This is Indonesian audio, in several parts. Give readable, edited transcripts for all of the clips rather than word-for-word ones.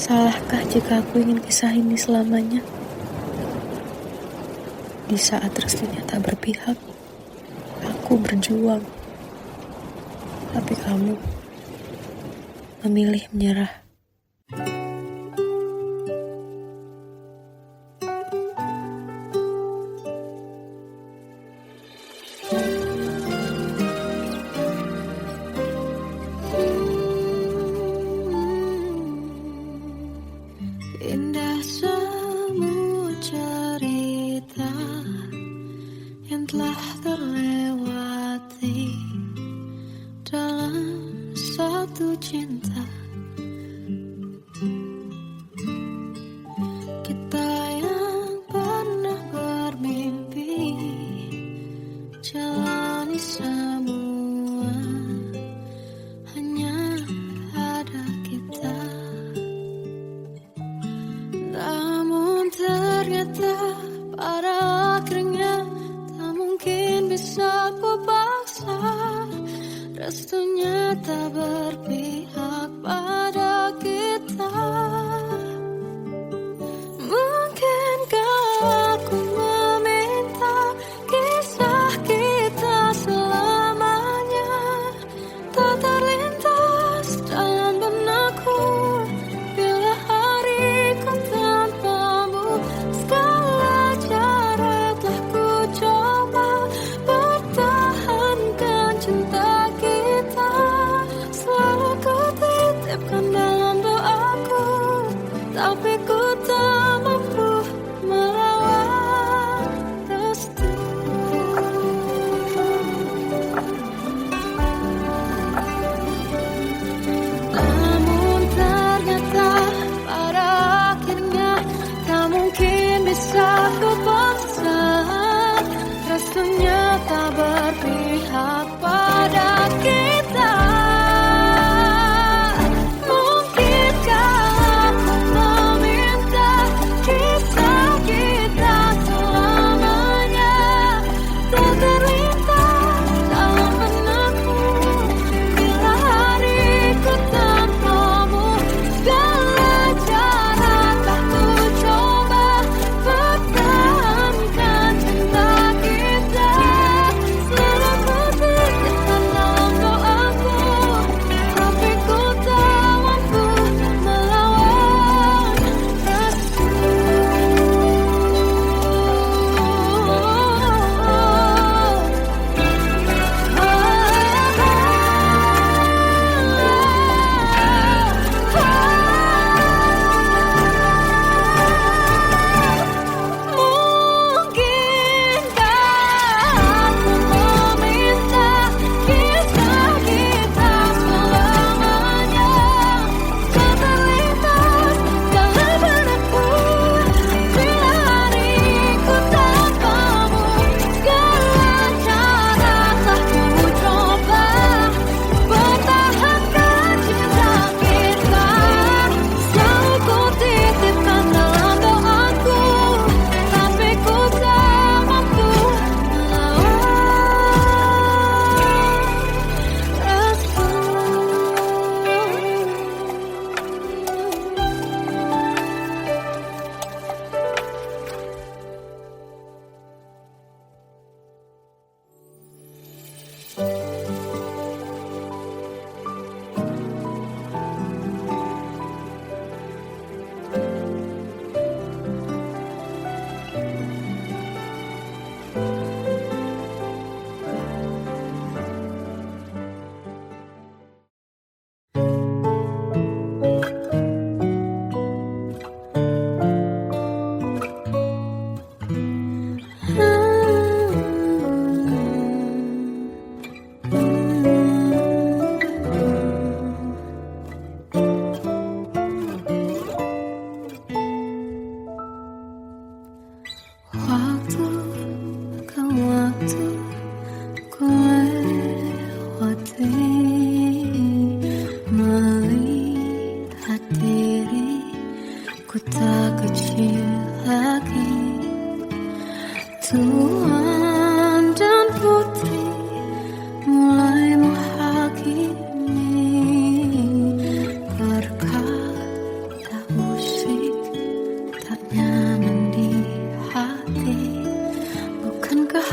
Salahkah jika aku ingin kisah ini selamanya? Di saat restunya tak berpihak, aku berjuang. Tapi kamu memilih menyerah. Indah semua cerita yang telah terlewati dalam satu cinta. Kita yang pernah bermimpi jalani semua, hanya ada kita. Namun ternyata pada akhirnya tak mungkin bisa ku paksa. Restunya tak berpihak pada kita. Mungkinkah aku meminta kisah kita selamanya tak terlintas dalam benakku bila hariku tanpamu. Segala cara telah ku coba pertahankan cinta kita. Selalu ku titipkan dalam doaku.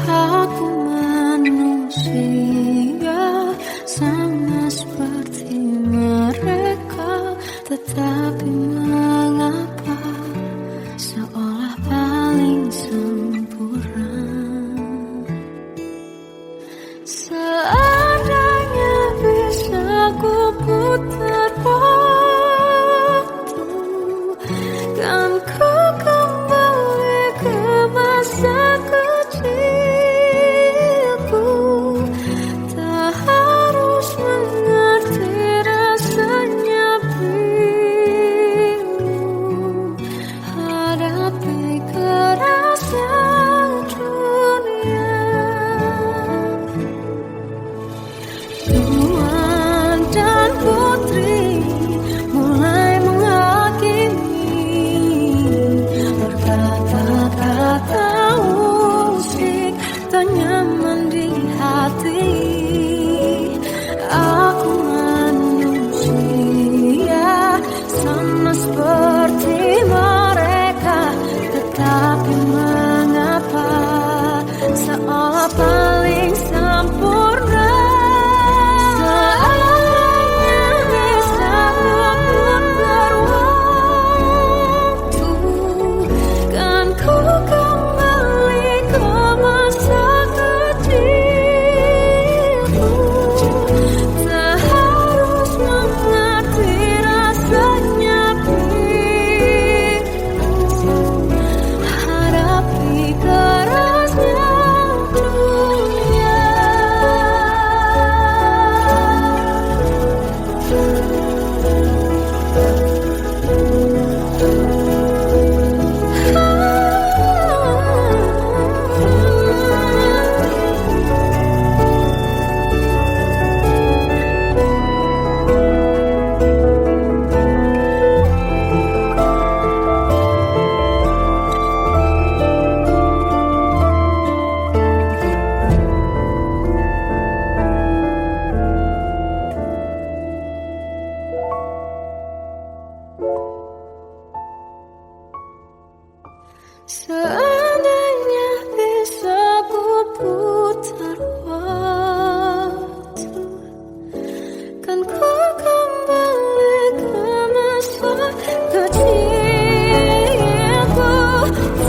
Aku manusia sama seperti mereka, tetapi mengapa seolah paling sempurna. Seandainya bisa ku putar waktu, kan ku kembali ke masa kecilku. Tak harus mengerti rasanya bingung hadapi kerasnya dunia. Tuan dan putri mulai menghakimi, berkata-kata musik tak nyaman di hati. Aku manusia sama seperti mereka, tetapi mengapa seolah paling sempurna. Seandainya bisa putar waktu, kan ku kembali ke masa kecilku. Tak harus mengerti rasanya bingung hadapi kerasnya dunia. Seandainya bisa ku putar waktu, kan ku kembali ke masa kecilku.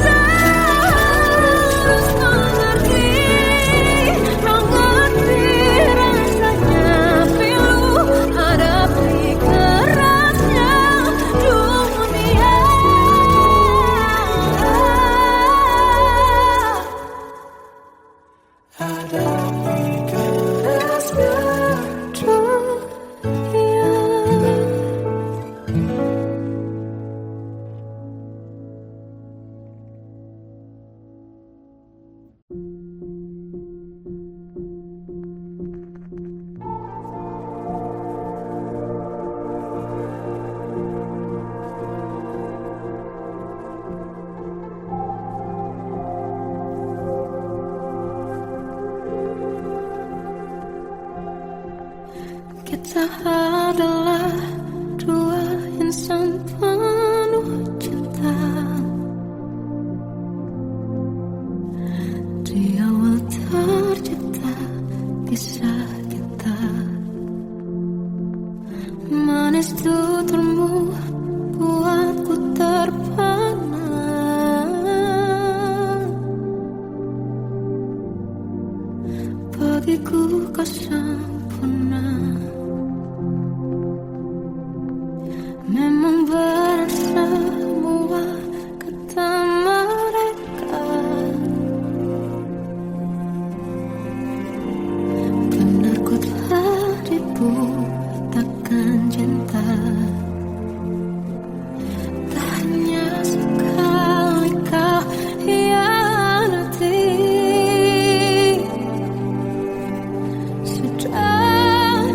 Tak harus mengerti rasanya pilu hadapi kerasnya dunia. Hadapi kerasnya dunia. Kita adalah dua insan penuh cinta. Di awal tercipta kisah kita, manis tuturmu buatku terpana. Bagiku kau sempurna. Memang berat semua kata mereka, benar ku telah dibutakan cinta. Tak hanya sekali kau hianati, sudah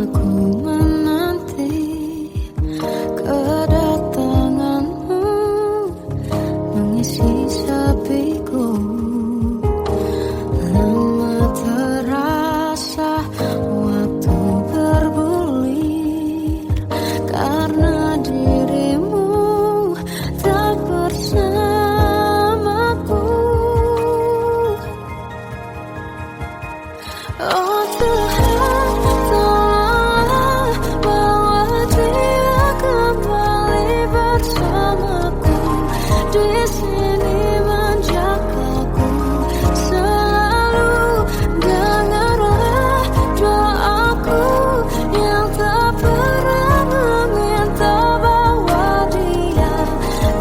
Aku menanti kedatanganmu mengisi sepiku. Lama terasa waktu bergulir karena dirimu tak bersamaku. Oh Tuhan, tolonglah bawa dia kembali bersamaku. Di sini menjagaku selalu. Dengarlah doaku yang tak pernah meminta bawa dia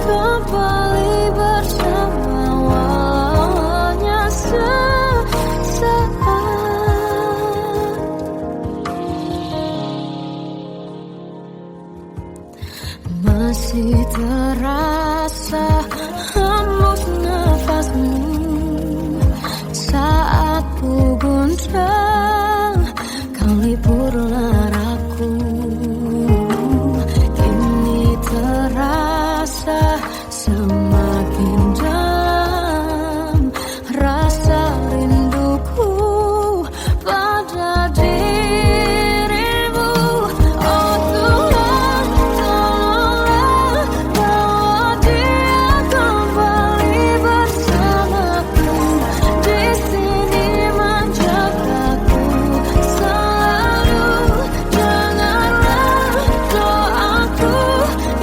kembali bersama walau hanya sesaat. Masih terasa hembus nafasmu saat ku gundah kau liburlah aku. Kini terasa semakin dalam rasa rinduku pada dirimu. Oh Tuhan, tolonglah bawa dia kembali bersamaku. Di sini menjagaku selalu. Dengarlah doaku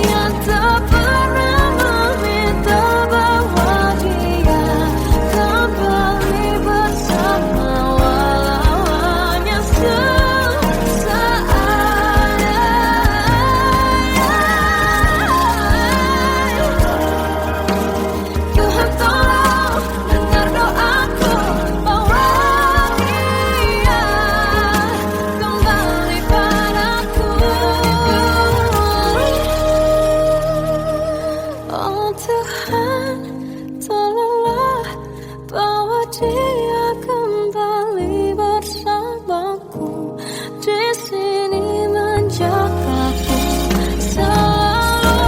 yang tak pernah meminta bawa dia kembali bersama walau hanya sesaat. Tuhan tolong dengar doaku, bawa dia kembali padaku. Oh Tuhan, tolonglah bawa dia kembali bersamaku. Di sini menjagaku selalu.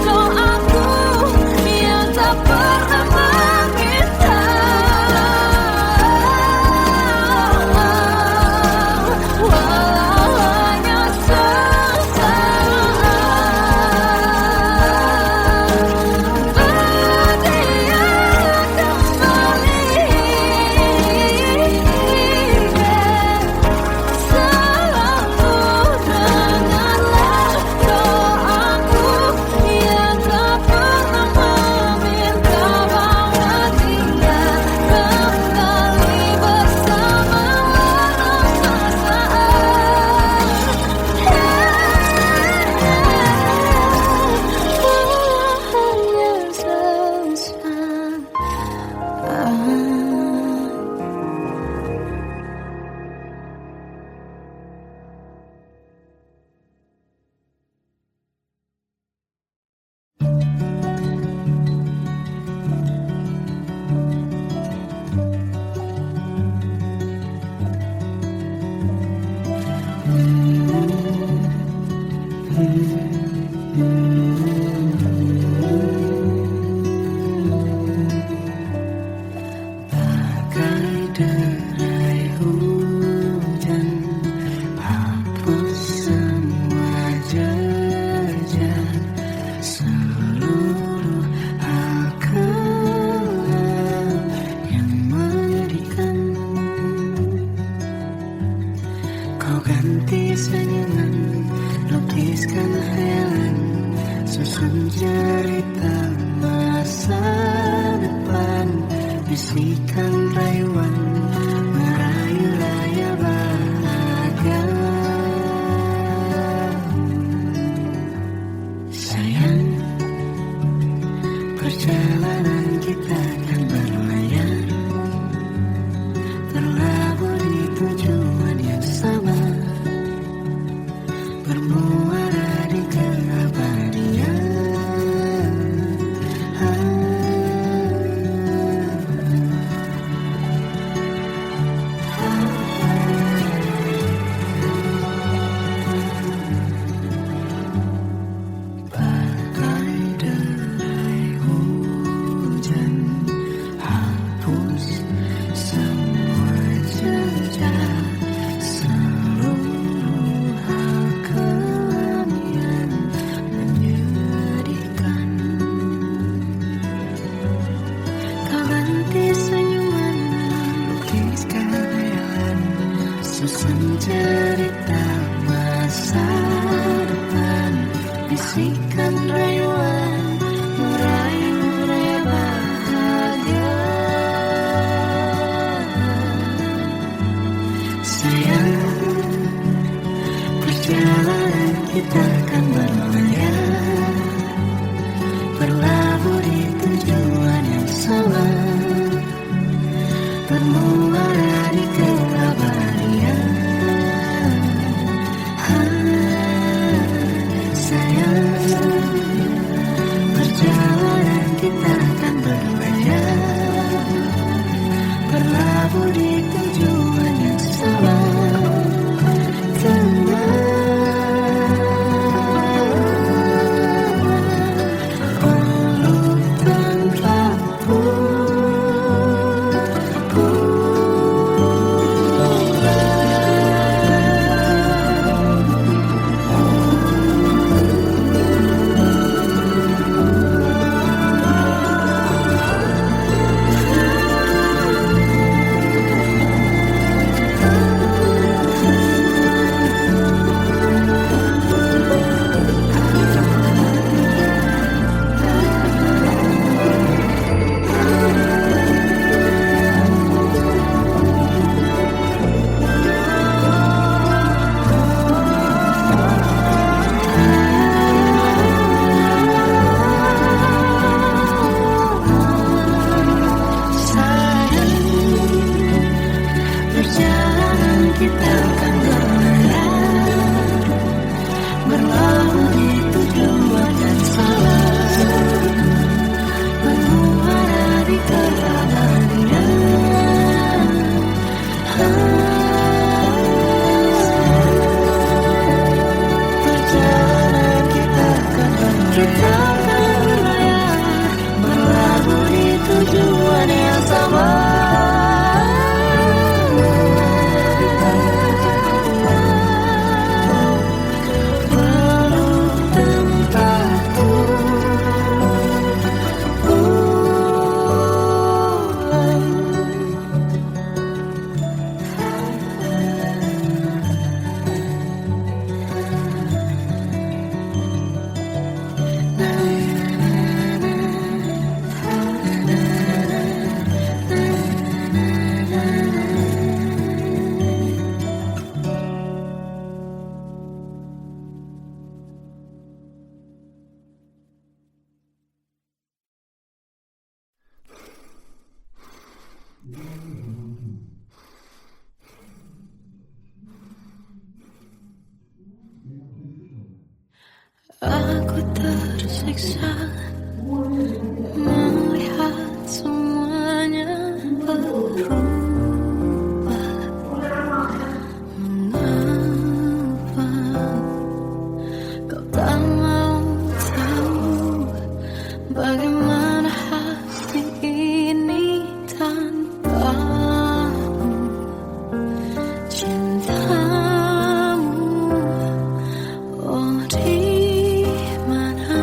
Doaku yang tak pernah meminta walau hanya sesaat. Dia kembali selalu. Dengarlah doaku yang tak pernah meminta bawa dia kembali bersama walau sesaat. Bagai derai hujan hapus semua jejak seluruh hal kelam yang menyedihkan. Kau ganti senyuman, lukiskan hayalan, susun cerita masa depan. Bisikan rayuan merayu raya bahagia. Sayang, perjalanan kita kan berlayar, terlabur di tujuan yang sama, bermuara di keabadian. Aku tersiksa melihat semuanya berubah. Mengapa kau tak mau tahu bagaimana hati ini tanpamu? Cintamu, oh di mana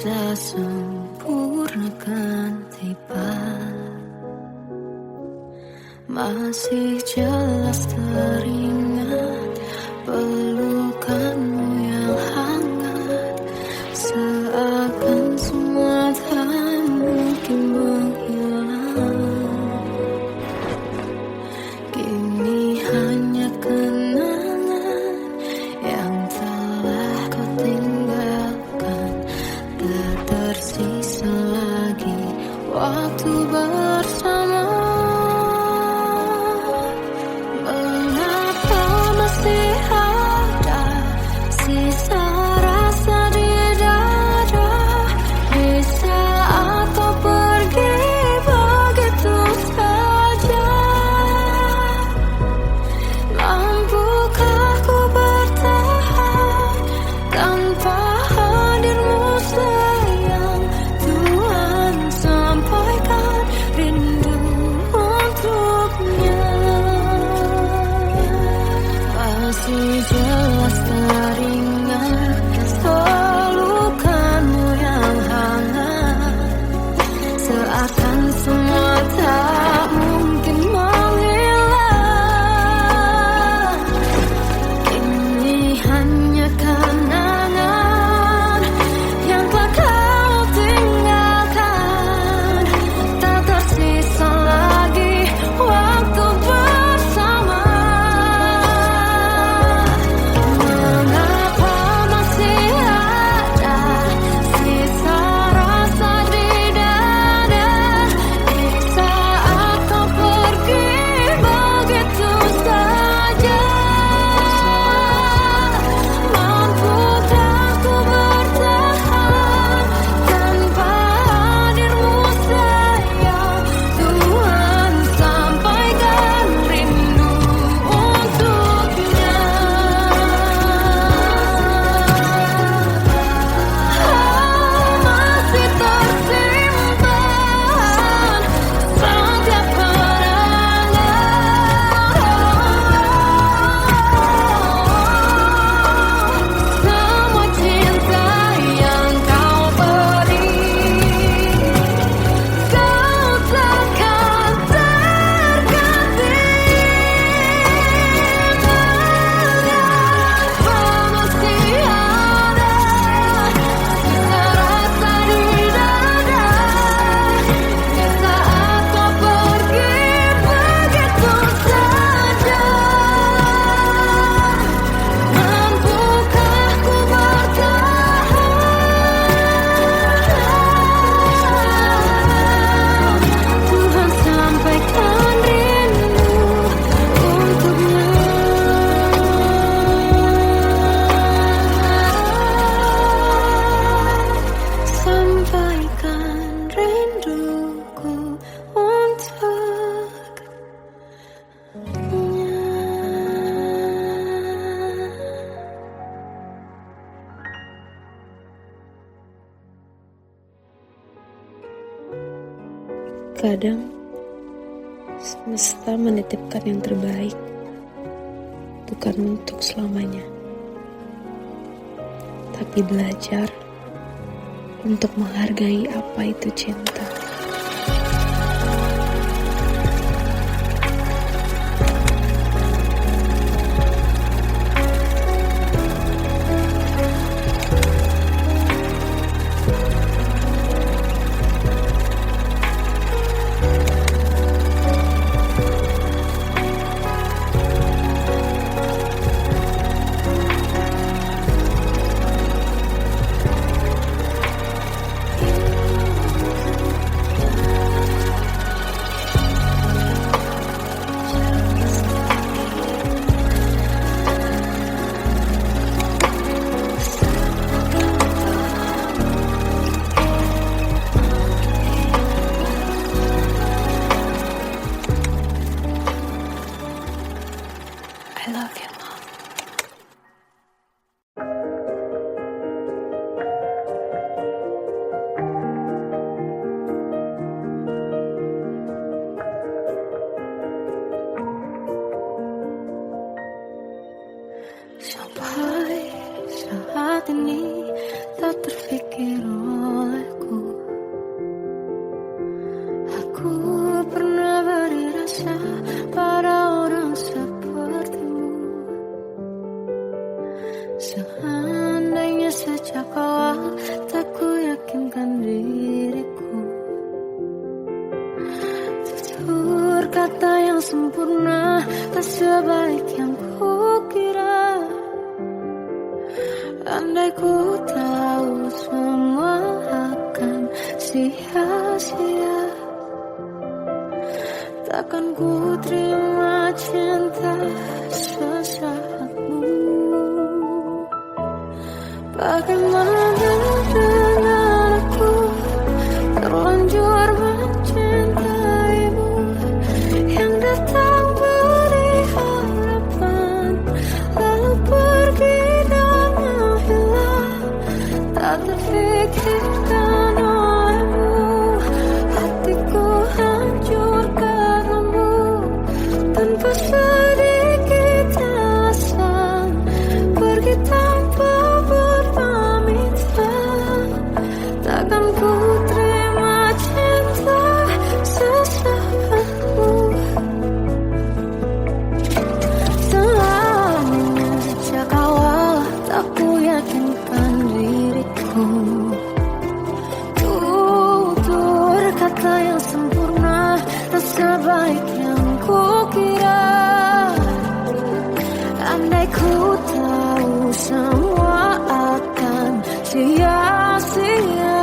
masa sempurna kan tiba. Masih jelas teringat pelukanmu yang hangat, seakan semua tak mungkin menghilang. Kini hanya kenangan yang telah kau tinggalkan. Tak tersisa lagi waktu bersama. Mengapa masih ada sisa rasa di dada, di saat kau pergi begitu saja? Mampukah ku bertahan tanpa hadirmu sayang? Tuhan, sampaikan rindu untuknya. Masih jelas teringat pelukanmu yang hangat, seakan semua tak mungkin menghilang. Kini hanya kenangan yang telah kau tinggalkan. Tak tersisa lagi waktu bersama. Mengapa masih ada sisa rasa di dada, di saat kau pergi begitu saja? Mampukah ku bertahan tanpa hadirmu sayang? Tuhan, sampaikan rindu untuknya. Masih tersimpan setiap kenangan, semua cinta yang kau beri. Kau takkan terganti. Mengapa masih ada sisa rasa di dada, di saat kau pergi begitu saja? Mampukah ku bertahan? Tuhan, sampaikan rindu untuknya. Sampaikan rinduku untuknya. Kadang semesta menitipkan yang terbaik, bukan untuk selamanya, tapi belajar untuk menghargai apa itu cinta. sebaik yang kukira. Andai ku tahu semua akan sia-sia, takkan ku terima cinta sesaatmu. Bagaimana dengan aku, terlanjur mencintaimu, yang datang beri harapan, lalu pergi dan menghilang, tak terfikirkan olehmu. Hatiku hancur karenamu, tanpa sedikit alasan, pergi tanpa berpamitan. Takkan ku terima cinta sesaatmu. Selamanya sejak awal tak ku yakinkan diriku, tutur kata yang sempurna tak sebaik yang kukira. Andai ku tahu semua akan sia-sia,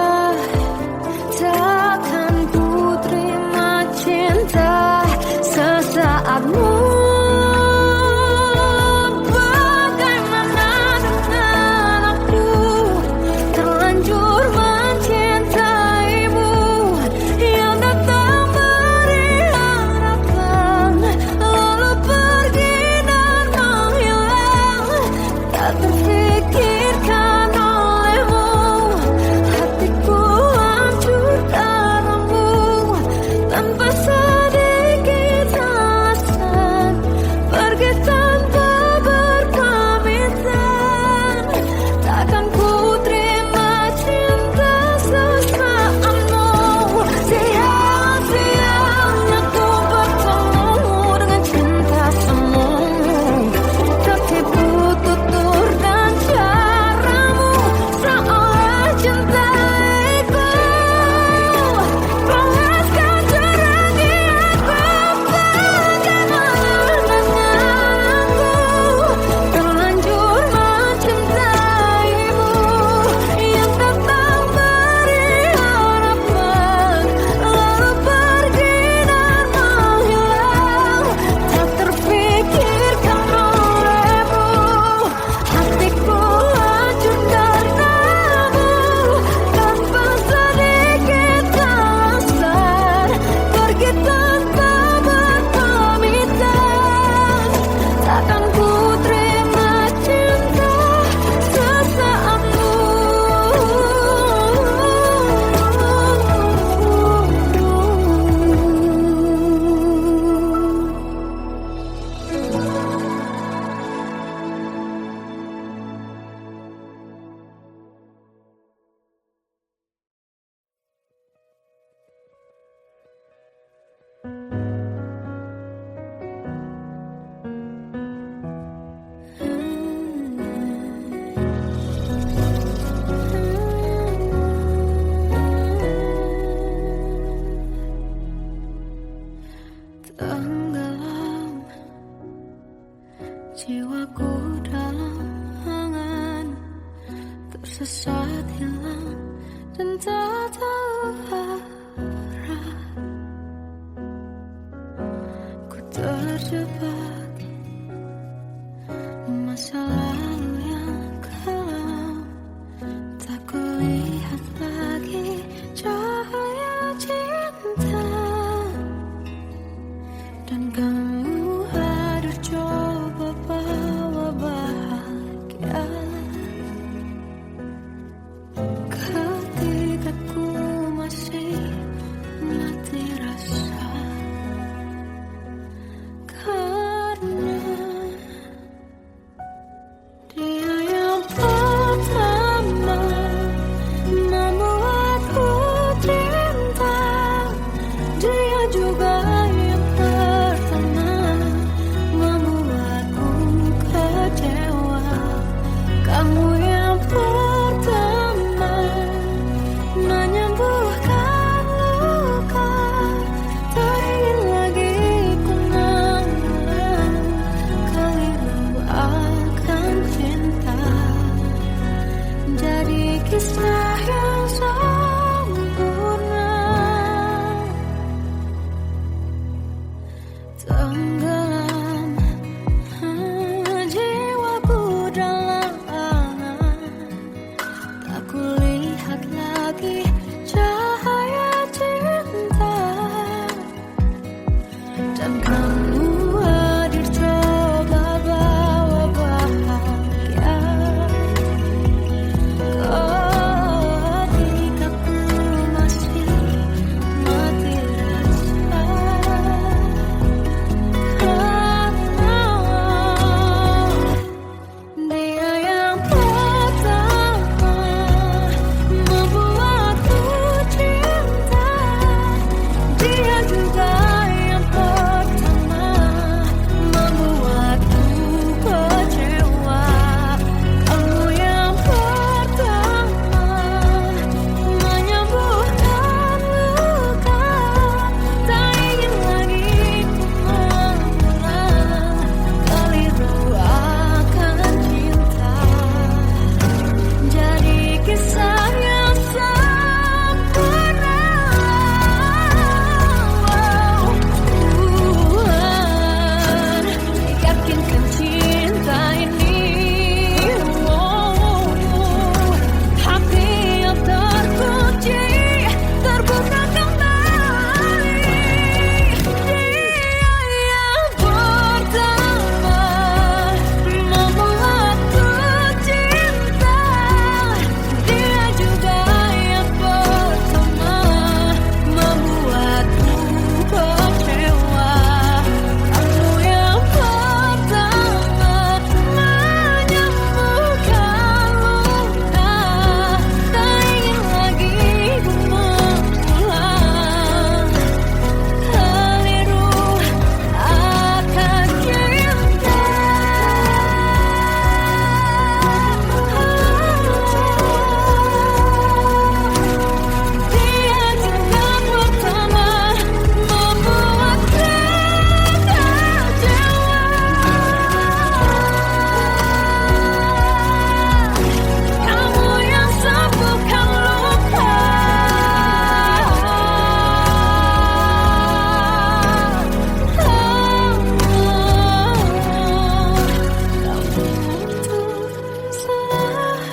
dan kamu hadir coba bawa bahagia. Ketika ku masih mati rasa, karena dia yang pertama membuatku cinta. Dia juga yang pertama membuatku kecewa. Kamu yang pertama menyembuhkan luka. Tak ingin lagi ku mengulang keliru akan cinta. Jadi kisah yang sempurna. Tuhan yakinkan cinta ini. Hati yang terkunci terbuka kembali. Dia yang pertama membuatku cinta. Dia juga yang pertama membuatku kecewa. Kamu yang pertama menyembuhkan luka. Tak ingin lagi ku mengulang keliru akan cinta. Dia juga pertama membuat kecewa. Kamu yang sembuhkan luka. Kamu untuk selamanya.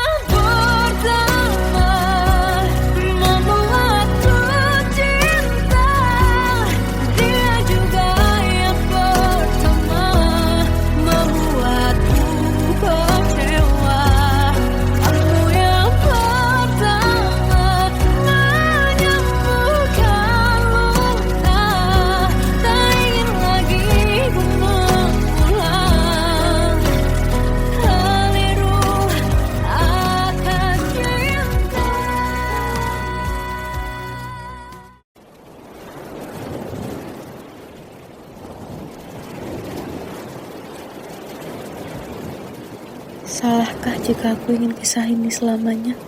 Yang pertama membuatku cinta. Dia juga yang pertama membuatku kecewa. Kamu yang pertama menyembuhkan luka. Tak ingin lagi ku mengulang keliru akan cinta. Salahkah jika aku ingin kisah ini selamanya?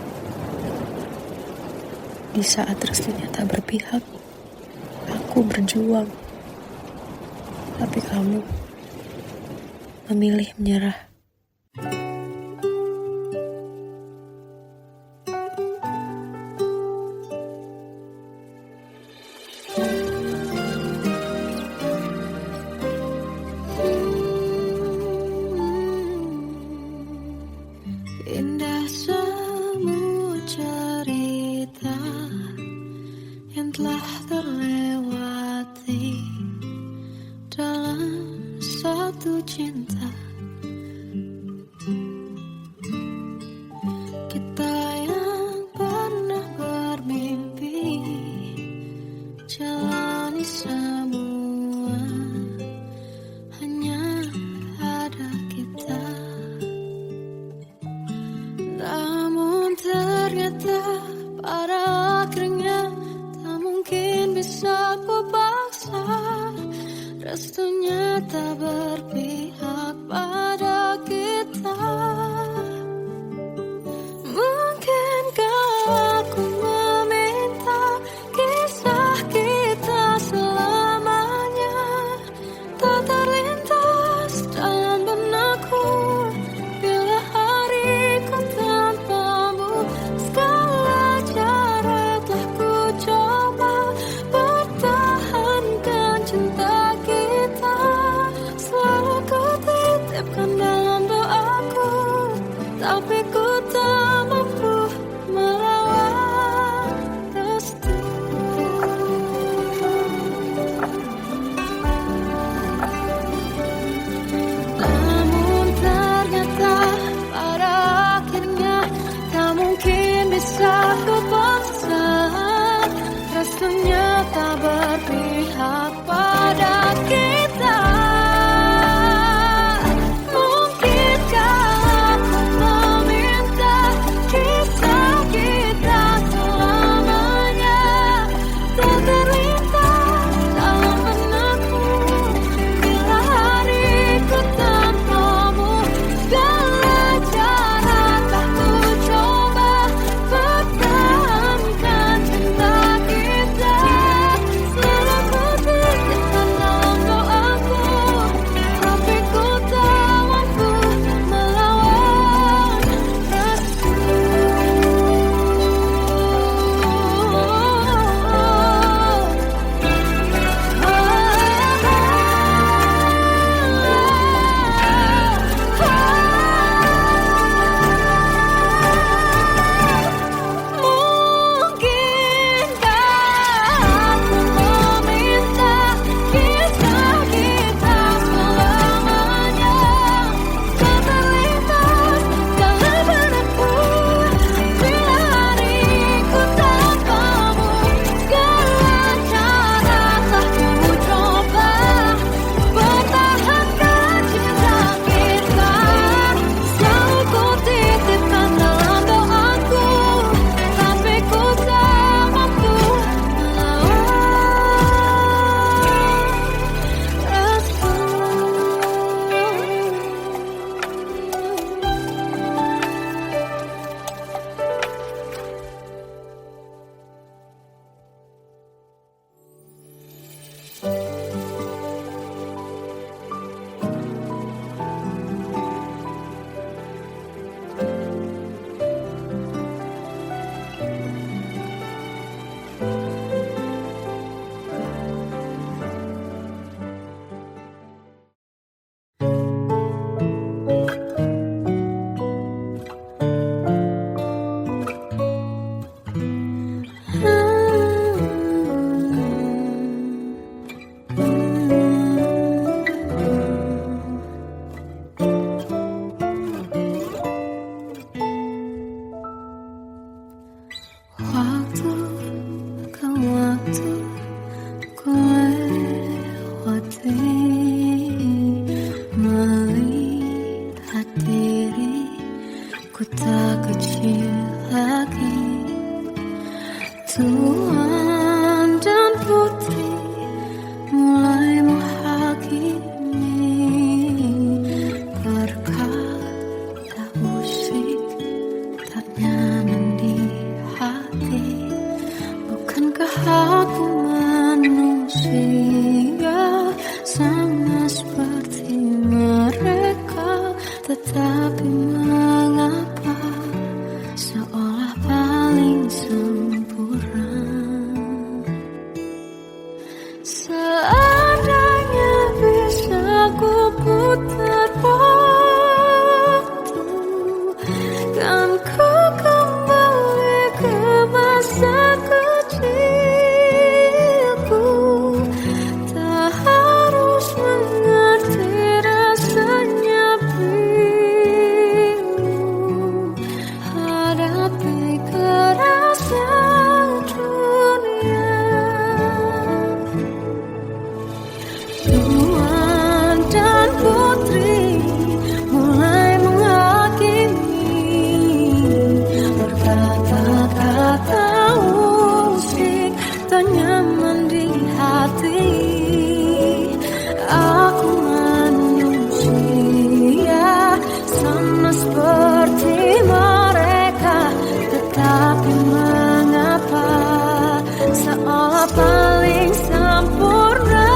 Di saat restunya tak berpihak, aku berjuang. Tapi kamu memilih menyerah. Indah semua cerita yang telah terlewati dalam satu cinta. Kita yang pernah bermimpi jalani semua, hanya ada kita. Namun ternyata pada akhirnya tak mungkin bisa ku paksa. Restunya tak berpihak pada kita. Mungkinkah aku meminta kisah kita selamanya tak terlintas dalam benakku bila hariku tanpamu. Segala cara telah ku coba bertahankan cinta kita. Selalu ku titip tak berpihak pada kita. Mungkinkah aku meminta kisah kita selamanya tak terlintas dalam benakku bila hariku tanpamu. Segala cara tak ku coba pertahankan cinta kita. Selalu ku titipkan dalam doaku, tapi ku tak mampu melawan Mungkinkah aku meminta kisah kita selamanya tak terlintas dalam benakku bila hariku tanpamu. Segala cara telah ku coba pertahankan cinta kita. Selalu ku titipkan dalam doaku, tapi ku tak mampu waktu ke waktu ku lewati, melihat diri ku tak kecil lagi. Tuan dan putri mulai menghakimi berkata musik tak nyaman di hati. Bukankah aku manusia sama seperti mereka? Tetapi mengapa seolah paling sempurna? Seandainya bisa ku putar waktu, kan ku kembali ke masa kecilku. Tak harus mengerti rasanya pilu, hadapi kerasnya dunia. Tuan dan putri mulai menghakimi berkata-kata musik tak nyaman di hati. Aku manusia sama seperti mereka, tetapi mengapa seolah paling sempurna?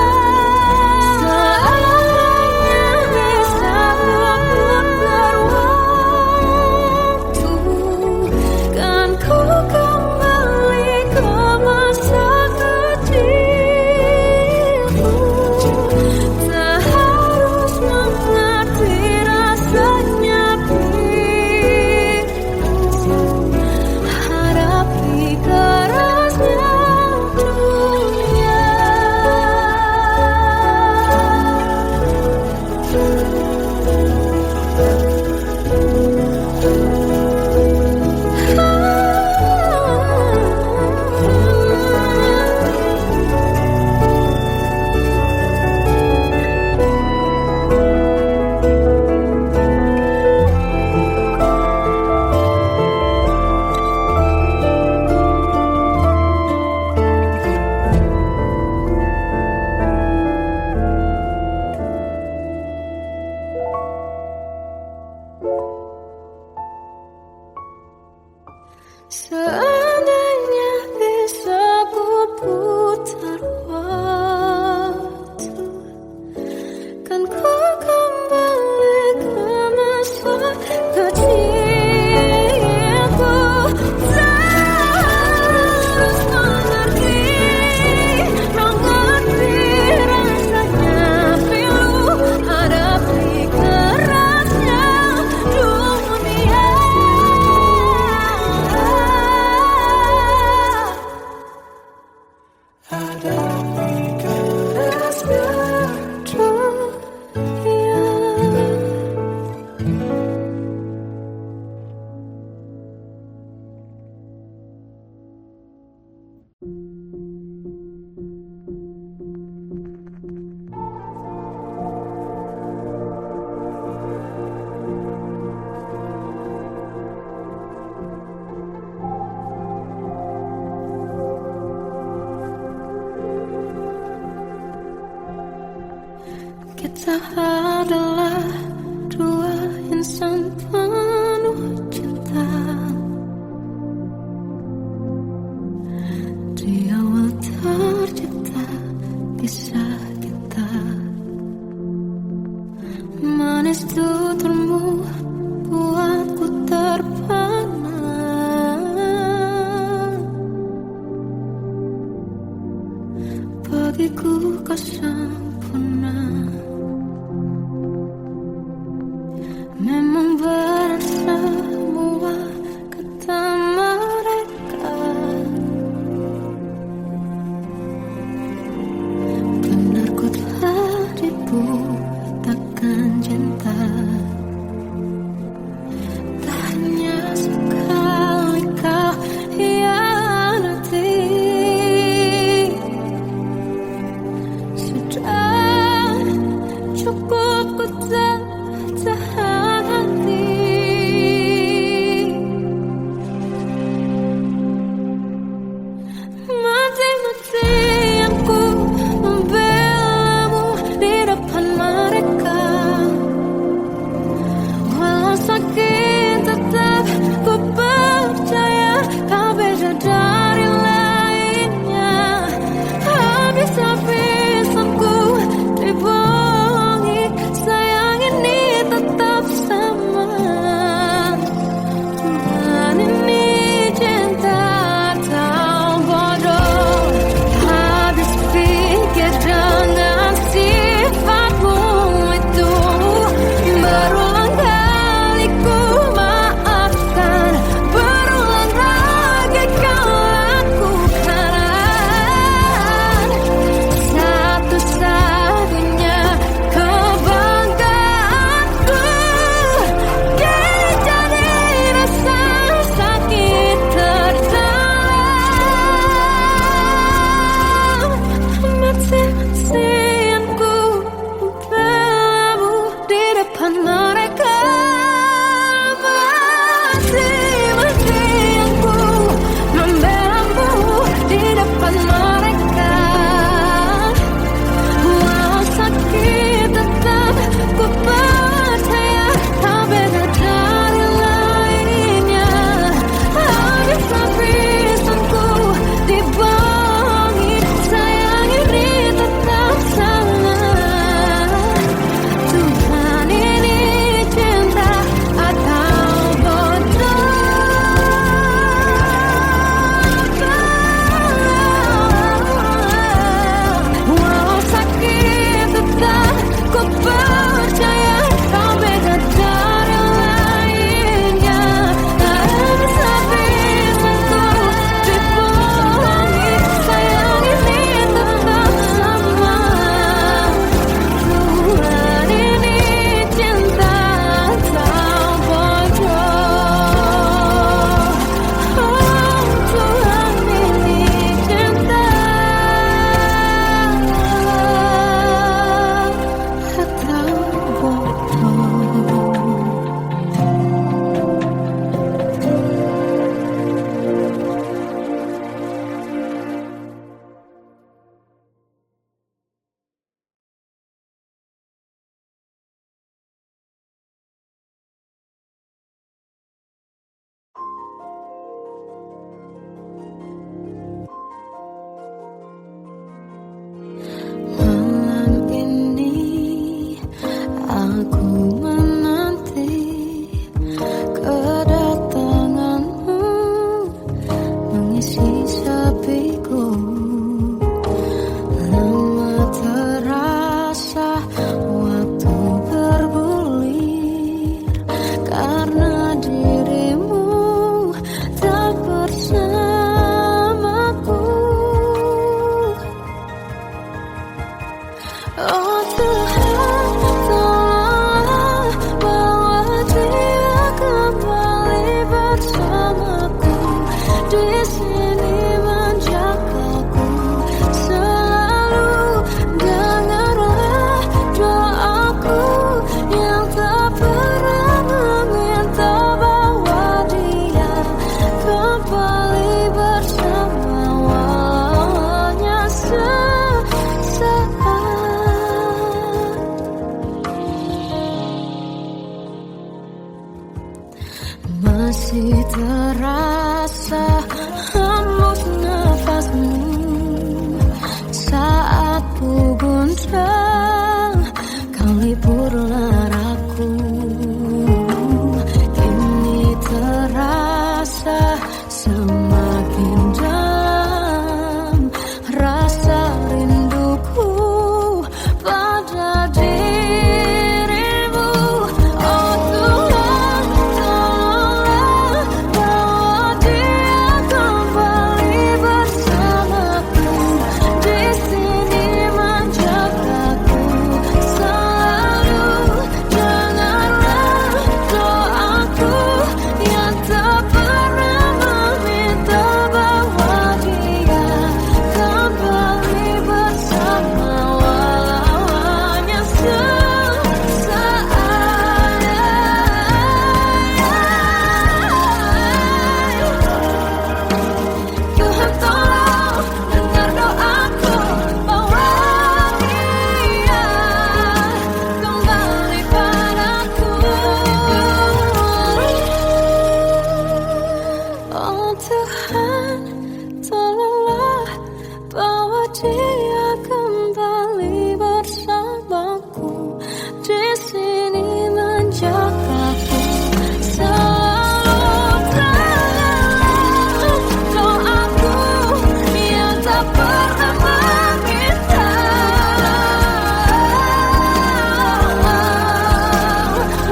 Seandainya bisa putar waktu, kan ku kembali ke masa kecilku. Tak harus mengerti rasanya pilu, hadapi kerasnya dunia. hadapi kerasnya dunia. Kita adalah dua insan penuh cinta. Di awal tercipta kisah kita. Manis tuturmu buatku terpana. Bagiku kau sempurna. Memang berat semua kata mereka. Benar ku telah dibutakan cinta. Tak hanya sekali kau hianati. Sudah terasa hembus nafasmu saat ku guncang, kau liburlah raku. Kini terasa semakin dalam rasa rinduku pada dirimu. Oh Tuhan, tolonglah bawa dia kembali bersamaku. Di sini menjagaku selalu. Dengarlah doaku yang tak pernah meminta bawa dia kembali bersama, walau hanya sesaat. Tuhan tolong dengar doaku, bawa dia kembali padaku. Oh Tuhan, tolonglah bawa dia kembali bersamaku. Di sini menjagaku selalu. Dengarlah doaku yang tak pernah meminta,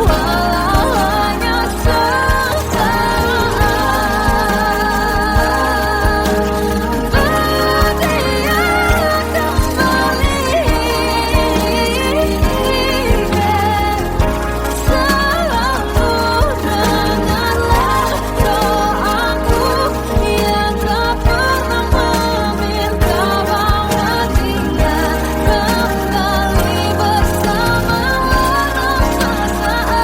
walau hanya sesaat. Dia kembali selalu. Dengarlah doaku yang tak pernah meminta, bawa dia kembali bersama, walau sesaat.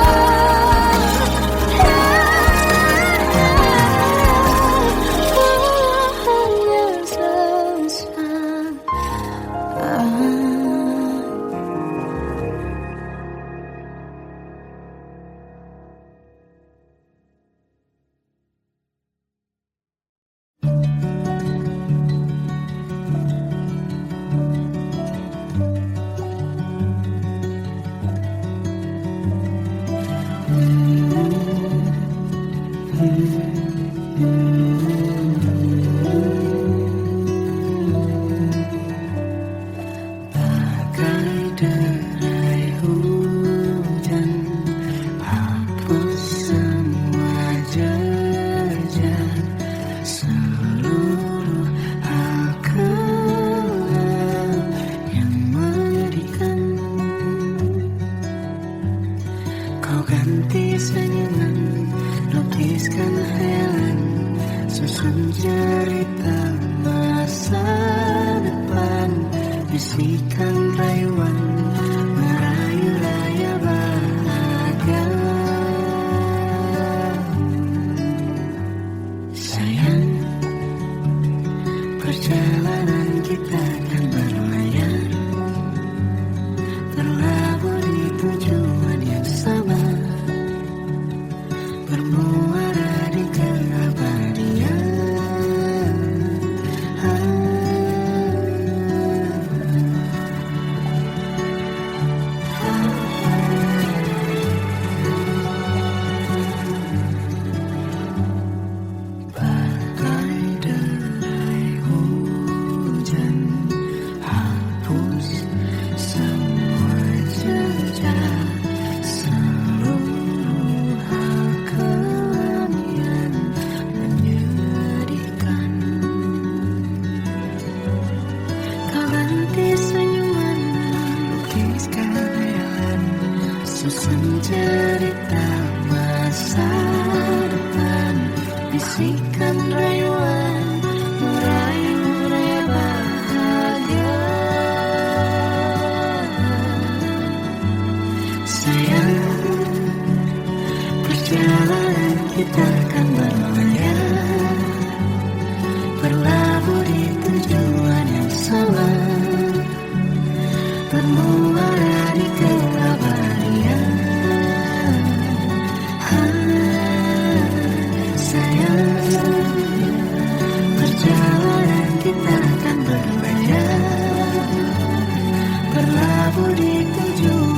Hanya sesaat. Bagai derai hujan, hapus semua jejak seluruh hal kelam yang menyedihkan. Kau ganti senyuman, lukiskan khayalan, susun cerita masa depan. Bisikan rayuan, merayu raya bahagia. Sayang, perjalanan kita kan berlayar, berlabuh di tujuan yang sama, bermuara di keabadian. Bagai derai hujan, hapus semua jejak seluruh hal kelam yang menyedihkan. Kau ganti senyuman, lukiskan khayalan, susun cerita masa depan. Bisikan rayuan, merayu raya bahagia. Sayang, perjalanan kita kan berlayar, berlabuh di tujuan yang sama, bermuara di keabadian. Sayang, budi tujuan